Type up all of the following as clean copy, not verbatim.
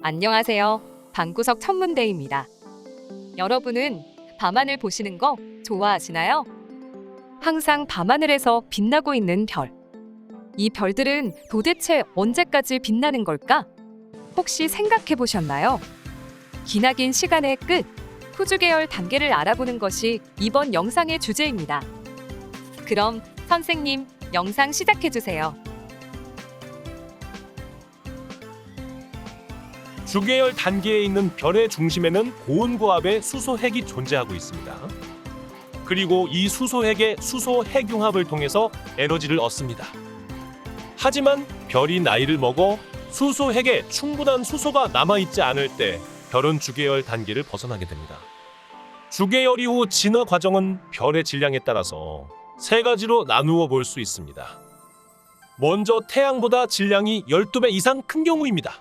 안녕하세요. 방구석 천문대입니다. 여러분은 밤하늘 보시는 거 좋아하시나요? 항상 밤하늘에서 빛나고 있는 별. 이 별들은 도대체 언제까지 빛나는 걸까? 혹시 생각해 보셨나요? 기나긴 시간의 끝, 후주계열 단계를 알아보는 것이 이번 영상의 주제입니다. 그럼 선생님, 영상 시작해 주세요. 주계열 단계에 있는 별의 중심에는 고온고압의 수소핵이 존재하고 있습니다. 그리고 이 수소핵의 수소핵융합을 통해서 에너지를 얻습니다. 하지만 별이 나이를 먹어 수소핵에 충분한 수소가 남아있지 않을 때 별은 주계열 단계를 벗어나게 됩니다. 주계열 이후 진화 과정은 별의 질량에 따라서 세 가지로 나누어 볼 수 있습니다. 먼저 태양보다 질량이 12배 이상 큰 경우입니다.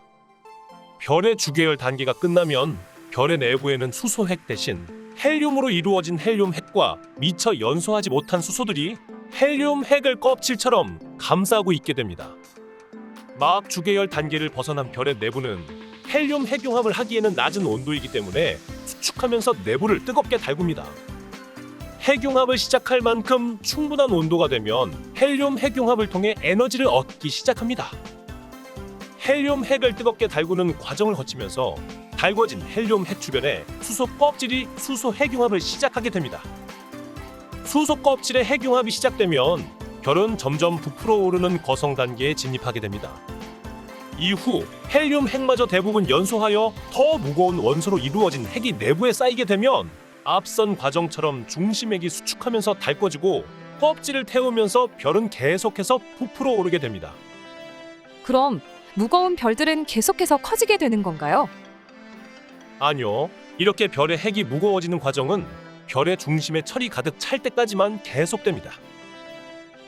별의 주계열 단계가 끝나면 별의 내부에는 수소핵 대신 헬륨으로 이루어진 헬륨핵과 미처 연소하지 못한 수소들이 헬륨핵을 껍질처럼 감싸고 있게 됩니다. 막 주계열 단계를 벗어난 별의 내부는 헬륨 핵융합을 하기에는 낮은 온도이기 때문에 수축하면서 내부를 뜨겁게 달굽니다. 핵융합을 시작할 만큼 충분한 온도가 되면 헬륨 핵융합을 통해 에너지를 얻기 시작합니다. 헬륨 핵을 뜨겁게 달구는 과정을 거치면서 달궈진 헬륨 핵 주변에 수소 껍질이 수소 핵융합을 시작하게 됩니다. 수소 껍질의 핵융합이 시작되면 별은 점점 부풀어 오르는 거성 단계에 진입하게 됩니다. 이후 헬륨 핵마저 대부분 연소하여 더 무거운 원소로 이루어진 핵이 내부에 쌓이게 되면 앞선 과정처럼 중심핵이 수축하면서 달궈지고 껍질을 태우면서 별은 계속해서 부풀어 오르게 됩니다. 그럼 무거운 별들은 계속해서 커지게 되는 건가요? 아니요. 이렇게 별의 핵이 무거워지는 과정은 별의 중심에 철이 가득 찰 때까지만 계속됩니다.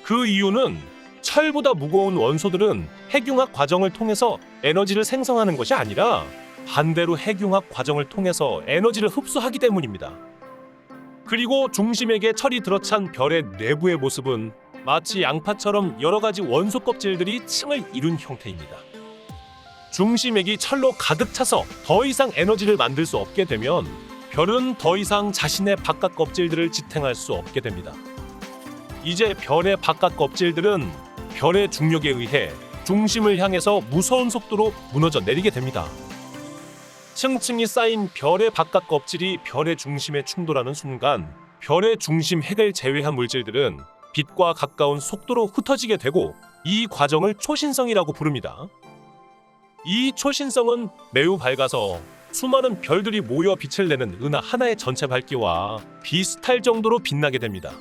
그 이유는 철보다 무거운 원소들은 핵융합 과정을 통해서 에너지를 생성하는 것이 아니라 반대로 핵융합 과정을 통해서 에너지를 흡수하기 때문입니다. 그리고 중심에게 철이 들어찬 별의 내부의 모습은 마치 양파처럼 여러 가지 원소 껍질들이 층을 이룬 형태입니다. 중심액이 철로 가득 차서 더 이상 에너지를 만들 수 없게 되면 별은 더 이상 자신의 바깥 껍질들을 지탱할 수 없게 됩니다. 이제 별의 바깥 껍질들은 별의 중력에 의해 중심을 향해서 무서운 속도로 무너져 내리게 됩니다. 층층이 쌓인 별의 바깥 껍질이 별의 중심에 충돌하는 순간 별의 중심 핵을 제외한 물질들은 빛과 가까운 속도로 흩어지게 되고 이 과정을 초신성이라고 부릅니다. 이 초신성은 매우 밝아서 수많은 별들이 모여 빛을 내는 은하 하나의 전체 밝기와 비슷할 정도로 빛나게 됩니다.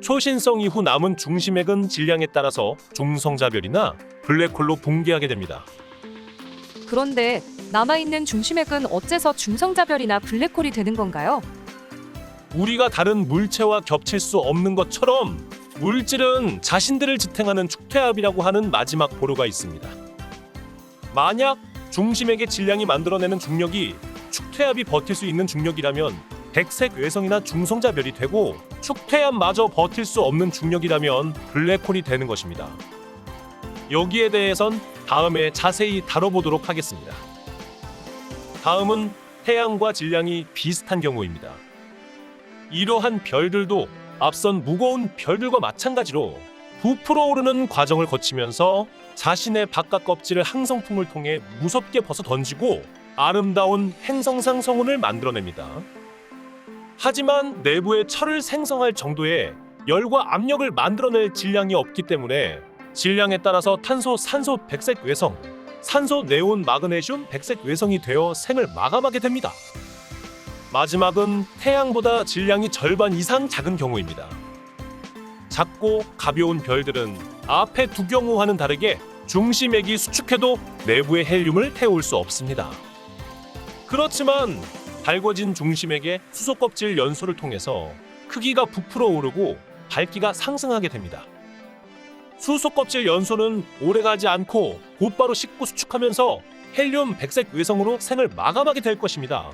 초신성 이후 남은 중심핵은 질량에 따라서 중성자별이나 블랙홀로 붕괴하게 됩니다. 그런데 남아있는 중심핵은 어째서 중성자별이나 블랙홀이 되는 건가요? 우리가 다른 물체와 겹칠 수 없는 것처럼 물질은 자신들을 지탱하는 축퇴압이라고 하는 마지막 보루가 있습니다. 만약 중심액의 질량이 만들어내는 중력이 축퇴압이 버틸 수 있는 중력이라면 백색 외성이나 중성자별이 되고 축퇴압마저 버틸 수 없는 중력이라면 블랙홀이 되는 것입니다. 여기에 대해선 다음에 자세히 다뤄보도록 하겠습니다. 다음은 태양과 질량이 비슷한 경우입니다. 이러한 별들도 앞선 무거운 별들과 마찬가지로 부풀어 오르는 과정을 거치면서 자신의 바깥 껍질을 항성풍을 통해 무섭게 벗어 던지고 아름다운 행성상 성운을 만들어냅니다. 하지만 내부에 철을 생성할 정도의 열과 압력을 만들어낼 질량이 없기 때문에 질량에 따라서 탄소, 산소, 백색 외성, 산소, 네온, 마그네슘, 백색 외성이 되어 생을 마감하게 됩니다. 마지막은 태양보다 질량이 절반 이상 작은 경우입니다. 작고 가벼운 별들은 앞의 두 경우와는 다르게 중심액이 수축해도 내부의 헬륨을 태울 수 없습니다. 그렇지만 달궈진 중심액의 수소 껍질 연소를 통해서 크기가 부풀어 오르고 밝기가 상승하게 됩니다. 수소 껍질 연소는 오래가지 않고 곧바로 식고 수축하면서 헬륨 백색 외성으로 생을 마감하게 될 것입니다.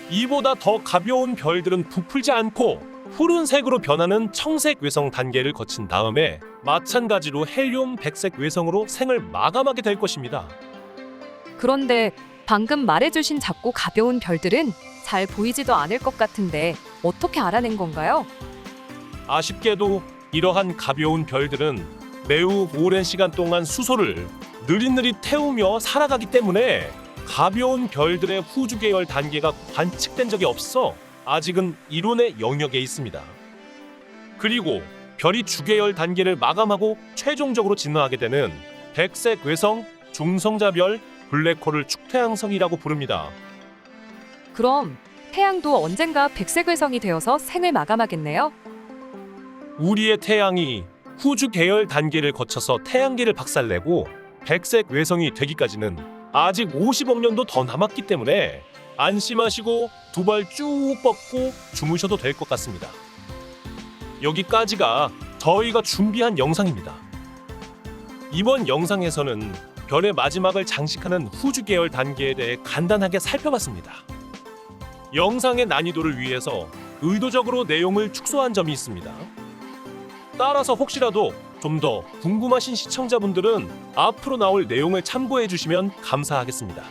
이보다 더 가벼운 별들은 부풀지 않고 푸른색으로 변하는 청색 외성 단계를 거친 다음에 마찬가지로 헬륨 백색 외성으로 생을 마감하게 될 것입니다. 그런데 방금 말해주신 작고 가벼운 별들은 잘 보이지도 않을 것 같은데 어떻게 알아낸 건가요? 아쉽게도 이러한 가벼운 별들은 매우 오랜 시간 동안 수소를 느릿느릿 태우며 살아가기 때문에 가벼운 별들의 후주 계열 단계가 관측된 적이 없어 아직은 이론의 영역에 있습니다. 그리고 별이 주계열 단계를 마감하고 최종적으로 진화하게 되는 백색 외성, 중성자별, 블랙홀을 축태양성이라고 부릅니다. 그럼 태양도 언젠가 백색외성이 되어서 생을 마감하겠네요? 우리의 태양이 후주 계열 단계를 거쳐서 태양계를 박살내고 백색 외성이 되기까지는 아직 50억 년도 더 남았기 때문에 안심하시고 두 발 쭉 뻗고 주무셔도 될 것 같습니다. 여기까지가 저희가 준비한 영상입니다. 이번 영상에서는 별의 마지막을 장식하는 후주 계열 단계에 대해 간단하게 살펴봤습니다. 영상의 난이도를 위해서 의도적으로 내용을 축소한 점이 있습니다. 따라서 혹시라도 좀 더 궁금하신 시청자분들은 앞으로 나올 내용을 참고해 주시면 감사하겠습니다.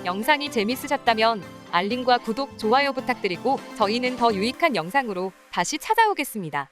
영상이 재밌으셨다면 알림과 구독, 좋아요 부탁드리고 저희는 더 유익한 영상으로 다시 찾아오겠습니다.